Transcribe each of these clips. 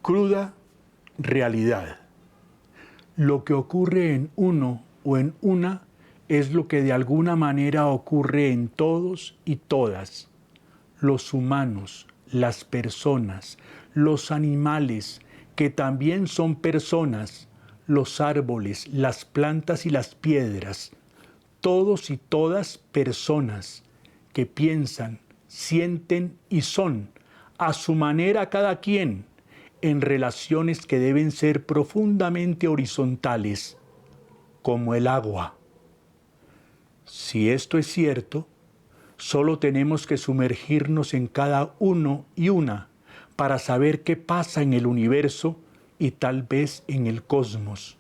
Cruda realidad. Lo que ocurre en uno o en una es lo que de alguna manera ocurre en todos y todas. Los humanos, las personas, los animales, que también son personas, los árboles, las plantas y las piedras, todos y todas personas que piensan, sienten y son, a su manera cada quien, en relaciones que deben ser profundamente horizontales, como el agua. Si esto es cierto, solo tenemos que sumergirnos en cada uno y una para saber qué pasa en el universo y tal vez en el cosmos.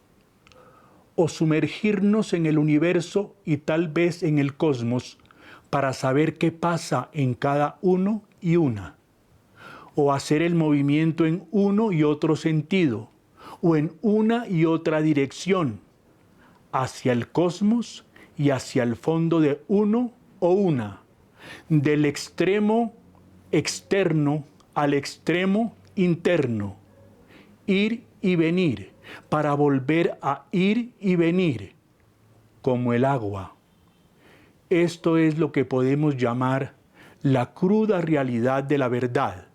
O sumergirnos en el universo y tal vez en el cosmos para saber qué pasa en cada uno y una. O hacer el movimiento en uno y otro sentido, o en una y otra dirección, hacia el cosmos y hacia el fondo de uno o una, del extremo externo al extremo interno, ir y venir, para volver a ir y venir, como el agua. Esto es lo que podemos llamar la cruda realidad de la verdad,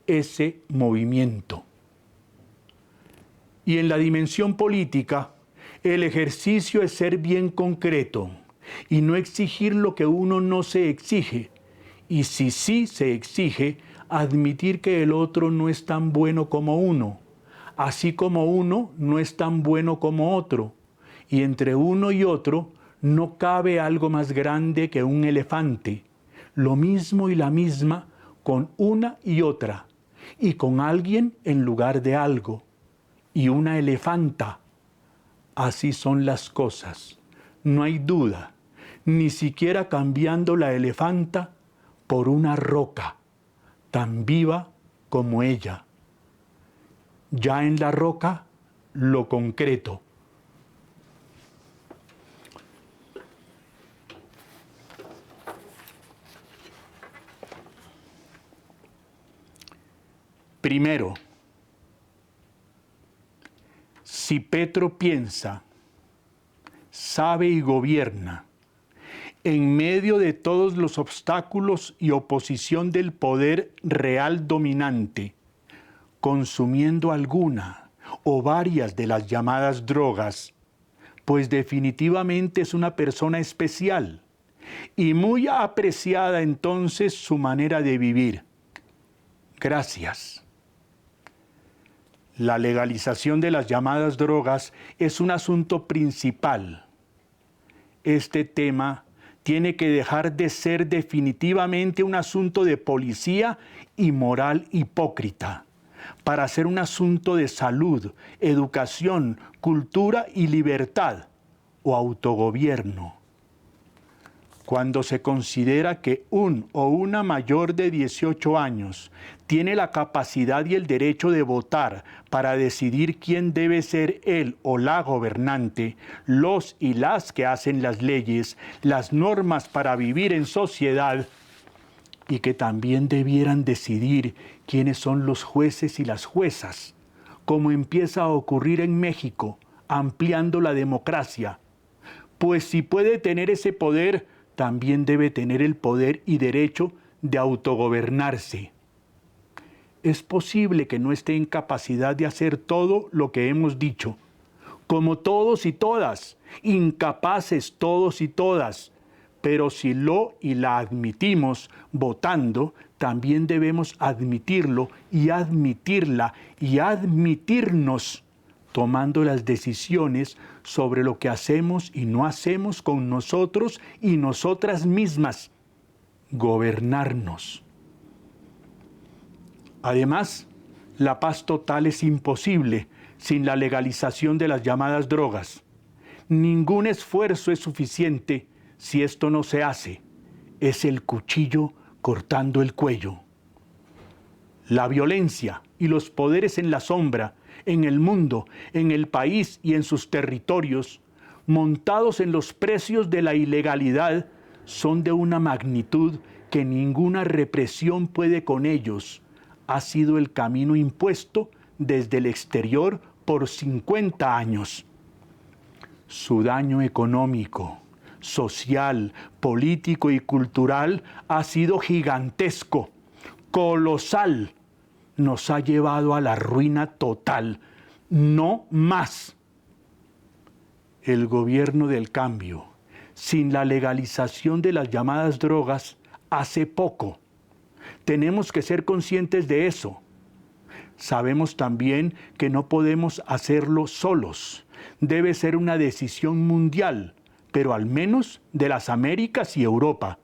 ese movimiento. Y en la dimensión política, el ejercicio es ser bien concreto y no exigir lo que uno no se exige, y si sí se exige, admitir que el otro no es tan bueno como uno, así como uno no es tan bueno como otro, y entre uno y otro no cabe algo más grande que un elefante, lo mismo y la misma con una y otra, y con alguien en lugar de algo, y una elefanta. Así son las cosas, no hay duda, ni siquiera cambiando la elefanta por una roca, tan viva como ella. Ya en la roca, lo concreto. Primero, si Petro piensa, sabe y gobierna, en medio de todos los obstáculos y oposición del poder real dominante, consumiendo alguna o varias de las llamadas drogas, pues definitivamente es una persona especial y muy apreciada entonces su manera de vivir. Gracias. La legalización de las llamadas drogas es un asunto principal. Este tema tiene que dejar de ser definitivamente un asunto de policía y moral hipócrita, para ser un asunto de salud, educación, cultura y libertad, o autogobierno. Cuando se considera que un o una mayor de 18 años tiene la capacidad y el derecho de votar para decidir quién debe ser él o la gobernante, los y las que hacen las leyes, las normas para vivir en sociedad, y que también debieran decidir quiénes son los jueces y las juezas, como empieza a ocurrir en México, ampliando la democracia. Pues si puede tener ese poder, también debe tener el poder y derecho de autogobernarse. Es posible que no esté en capacidad de hacer todo lo que hemos dicho, como todos y todas, incapaces todos y todas, pero si lo y la admitimos votando, también debemos admitirlo y admitirla y admitirnos tomando las decisiones sobre lo que hacemos y no hacemos con nosotros y nosotras mismas, gobernarnos. Además, la paz total es imposible sin la legalización de las llamadas drogas. Ningún esfuerzo es suficiente si esto no se hace. Es el cuchillo cortando el cuello. La violencia y los poderes en la sombra, en el mundo, en el país y en sus territorios, montados en los precios de la ilegalidad, son de una magnitud que ninguna represión puede con ellos. Ha sido el camino impuesto desde el exterior por 50 años. Su daño económico, social, político y cultural ha sido gigantesco, colosal. Nos ha llevado a la ruina total. No más. El gobierno del cambio, sin la legalización de las llamadas drogas, hace poco. Tenemos que ser conscientes de eso. Sabemos también que no podemos hacerlo solos. Debe ser una decisión mundial, pero al menos de las Américas y Europa.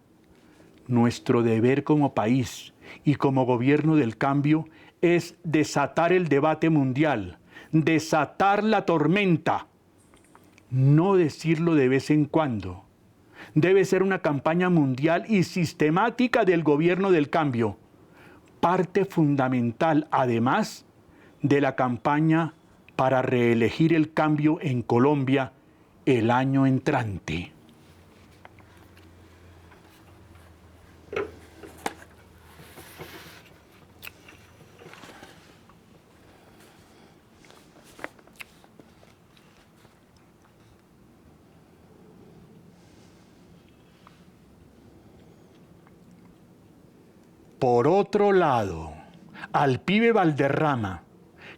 Nuestro deber como país y como gobierno del cambio es desatar el debate mundial, desatar la tormenta. No decirlo de vez en cuando. Debe ser una campaña mundial y sistemática del gobierno del cambio. Parte fundamental, además, de la campaña para reelegir el cambio en Colombia el año entrante. Por otro lado, al pibe Valderrama,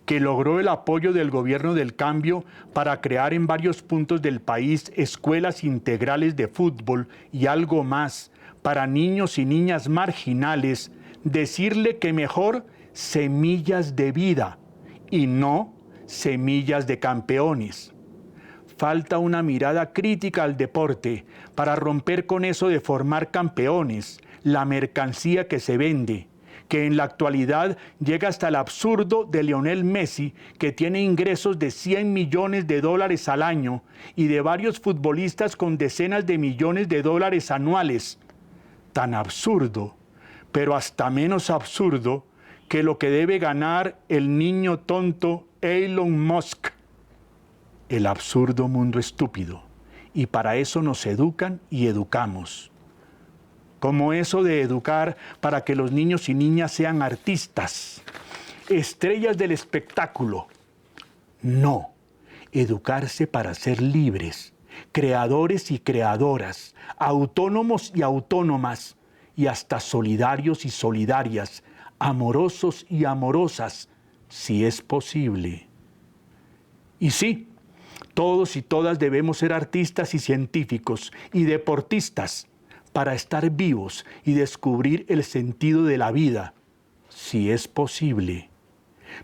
que logró el apoyo del gobierno del cambio para crear en varios puntos del país escuelas integrales de fútbol y algo más para niños y niñas marginales, decirle que mejor semillas de vida y no semillas de campeones. Falta una mirada crítica al deporte para romper con eso de formar campeones, la mercancía que se vende, que en la actualidad llega hasta el absurdo de Lionel Messi, que tiene ingresos de $100 millones al año, y de varios futbolistas con decenas de millones de dólares anuales. Tan absurdo, pero hasta menos absurdo, que lo que debe ganar el niño tonto Elon Musk. El absurdo mundo estúpido. Y para eso nos educan y educamos. Como eso de educar para que los niños y niñas sean artistas, estrellas del espectáculo. No, educarse para ser libres, creadores y creadoras, autónomos y autónomas, y hasta solidarios y solidarias, amorosos y amorosas, si es posible. Y sí, todos y todas debemos ser artistas y científicos y deportistas, para estar vivos y descubrir el sentido de la vida, si es posible.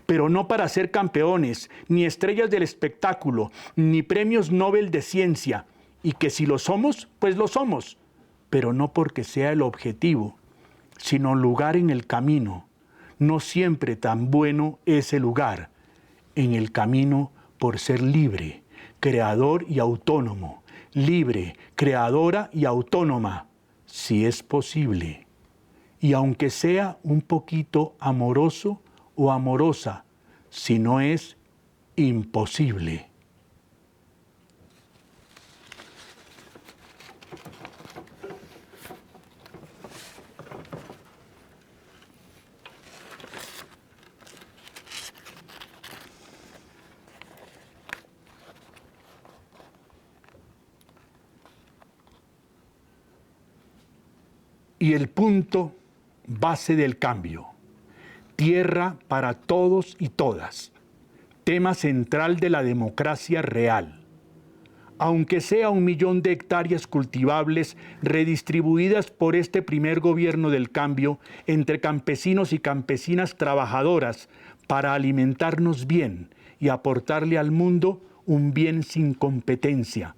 Pero no para ser campeones, ni estrellas del espectáculo, ni premios Nobel de ciencia, y que si lo somos, pues lo somos, pero no porque sea el objetivo, sino lugar en el camino. No siempre tan bueno ese lugar, en el camino por ser libre, creador y autónomo, libre, creadora y autónoma, si es posible, y aunque sea un poquito amoroso o amorosa, si no es imposible. Y el punto base del cambio, tierra para todos y todas, tema central de la democracia real. Aunque sea 1 millón de hectáreas cultivables redistribuidas por este primer gobierno del cambio entre campesinos y campesinas trabajadoras para alimentarnos bien y aportarle al mundo un bien sin competencia,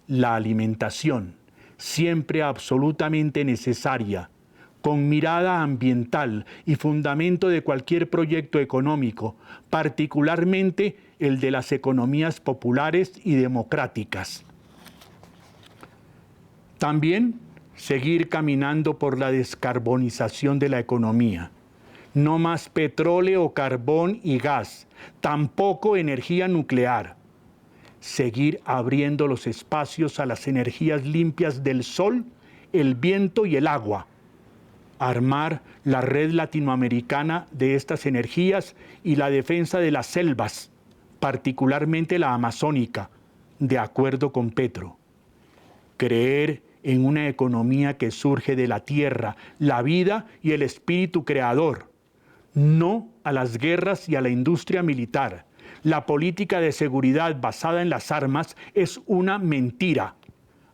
la alimentación, siempre absolutamente necesaria, con mirada ambiental y fundamento de cualquier proyecto económico, particularmente el de las economías populares y democráticas. También seguir caminando por la descarbonización de la economía. No más petróleo, carbón y gas, tampoco energía nuclear. Seguir abriendo los espacios a las energías limpias del sol, el viento y el agua. armar la red latinoamericana de estas energías y la defensa de las selvas, particularmente la amazónica, de acuerdo con Petro. Creer en una economía que surge de la tierra, la vida y el espíritu creador, no a las guerras y a la industria militar. La política de seguridad basada en las armas es una mentira.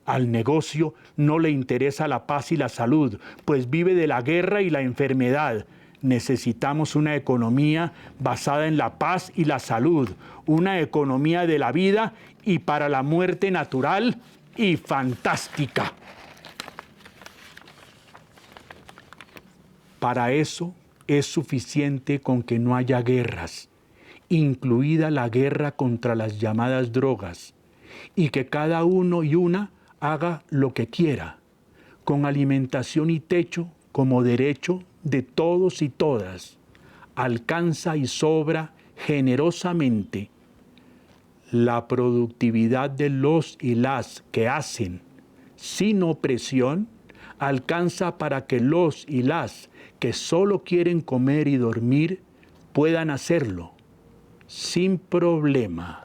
Al negocio no le interesa la paz y la salud, pues vive de la guerra y la enfermedad. Necesitamos una economía basada en la paz y la salud, una economía de la vida y para la muerte natural y fantástica. Para eso es suficiente con que no haya guerras, incluida la guerra contra las llamadas drogas, y que cada uno y una haga lo que quiera, con alimentación y techo como derecho de todos y todas. Alcanza y sobra generosamente. La productividad de los y las que hacen sin opresión alcanza para que los y las que solo quieren comer y dormir puedan hacerlo sin problema.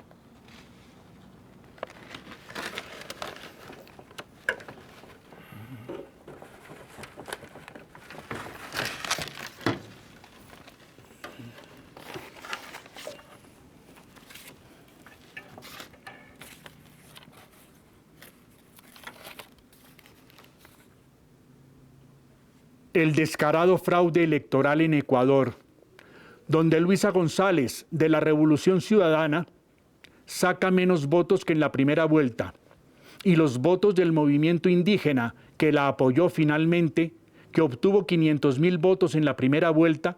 El descarado fraude electoral en Ecuador, donde Luisa González, de la Revolución Ciudadana, saca menos votos que en la primera vuelta, y los votos del movimiento indígena, que la apoyó finalmente, que obtuvo 500,000 votos en la primera vuelta,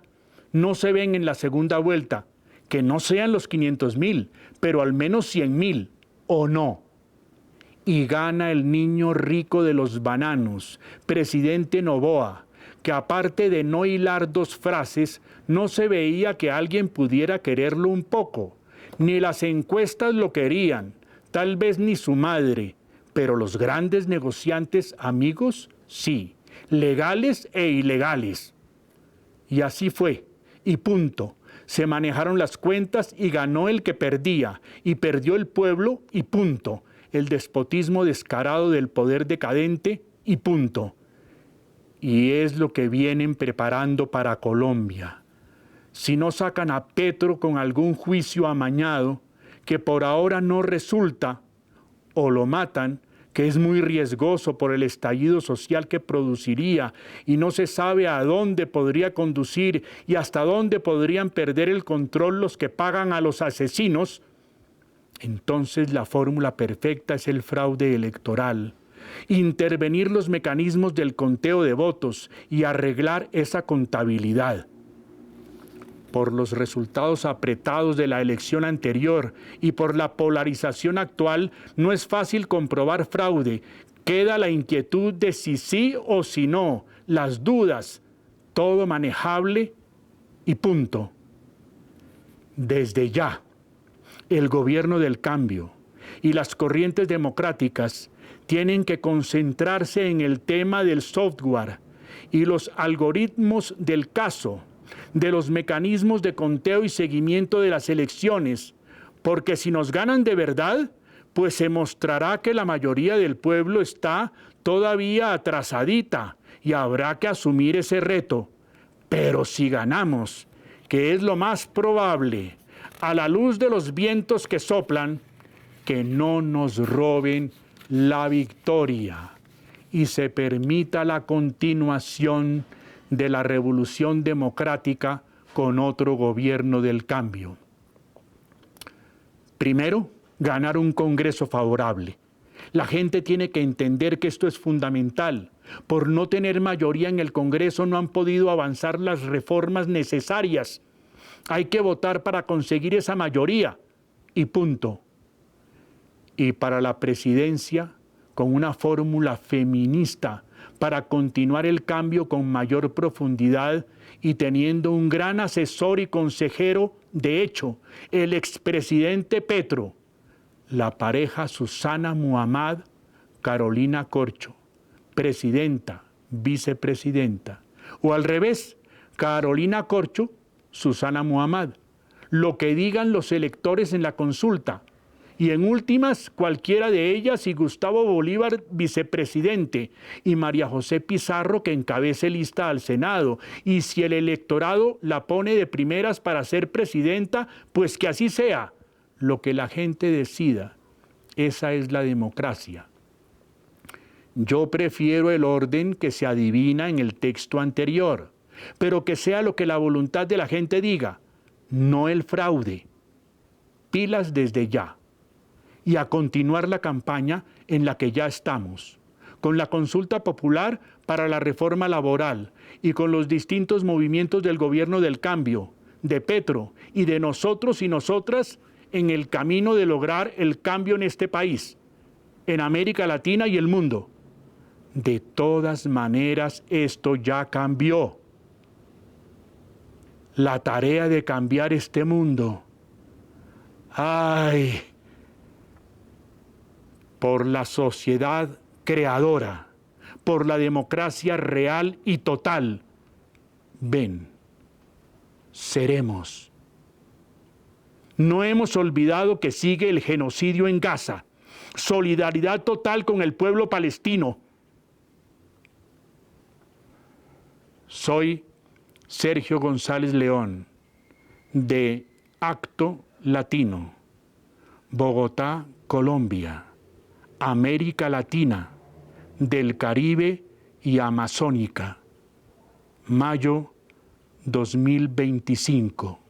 no se ven en la segunda vuelta, que no sean los 500,000, pero al menos 100,000, ¿o no? Y gana el niño rico de los bananos, presidente Noboa, que aparte de no hilar dos frases, no se veía que alguien pudiera quererlo un poco. Ni las encuestas lo querían, tal vez ni su madre, pero los grandes negociantes amigos, sí, legales e ilegales. Y así fue, y punto. Se manejaron las cuentas y ganó el que perdía, y perdió el pueblo, y punto. El despotismo descarado del poder decadente, y punto. Y es lo que vienen preparando para Colombia. Si no sacan a Petro con algún juicio amañado, que por ahora no resulta, o lo matan, que es muy riesgoso por el estallido social que produciría y no se sabe a dónde podría conducir y hasta dónde podrían perder el control los que pagan a los asesinos, entonces la fórmula perfecta es el fraude electoral. Intervenir los mecanismos del conteo de votos y arreglar esa contabilidad. Por los resultados apretados de la elección anterior y por la polarización actual, no es fácil comprobar fraude. Queda la inquietud de si sí o si no, las dudas, todo manejable y punto. Desde ya, el gobierno del cambio y las corrientes democráticas tienen que concentrarse en el tema del software y los algoritmos del caso, de los mecanismos de conteo y seguimiento de las elecciones, porque si nos ganan de verdad, pues se mostrará que la mayoría del pueblo está todavía atrasadita y habrá que asumir ese reto. Pero si ganamos, que es lo más probable, a la luz de los vientos que soplan, que no nos roben la victoria y se permita la continuación de la revolución democrática con otro gobierno del cambio. Primero, ganar un Congreso favorable. La gente tiene que entender que esto es fundamental. Por no tener mayoría en el Congreso no han podido avanzar las reformas necesarias. Hay que votar para conseguir esa mayoría y punto. Y para la presidencia, con una fórmula feminista para continuar el cambio con mayor profundidad y teniendo un gran asesor y consejero, de hecho, el expresidente Petro, la pareja Susana Muhammad, Carolina Corcho, presidenta, vicepresidenta, O al revés, Carolina Corcho, Susana Muhammad. Lo que digan los electores en la consulta. Y en últimas, cualquiera de ellas y Gustavo Bolívar, vicepresidente, y María José Pizarro, que encabece lista al Senado. Y si el electorado la pone de primeras para ser presidenta, pues que así sea. Lo que la gente decida. Esa es la democracia. Yo prefiero el orden que se adivina en el texto anterior, pero que sea lo que la voluntad de la gente diga, no el fraude. Pilas desde ya. Y a continuar la campaña en la que ya estamos, con la consulta popular para la reforma laboral y con los distintos movimientos del gobierno del cambio, de Petro y de nosotros y nosotras en el camino de lograr el cambio en este país, en América Latina y el mundo. De todas maneras, esto ya cambió. La tarea de cambiar este mundo. ¡Ay! Por la sociedad creadora, por la democracia real y total. Ven, seremos. No hemos olvidado que sigue el genocidio en Gaza. Solidaridad total con el pueblo palestino. Soy Sergio González León, de Acto Latino, Bogotá, Colombia. América Latina, del Caribe y Amazónica, mayo 2025.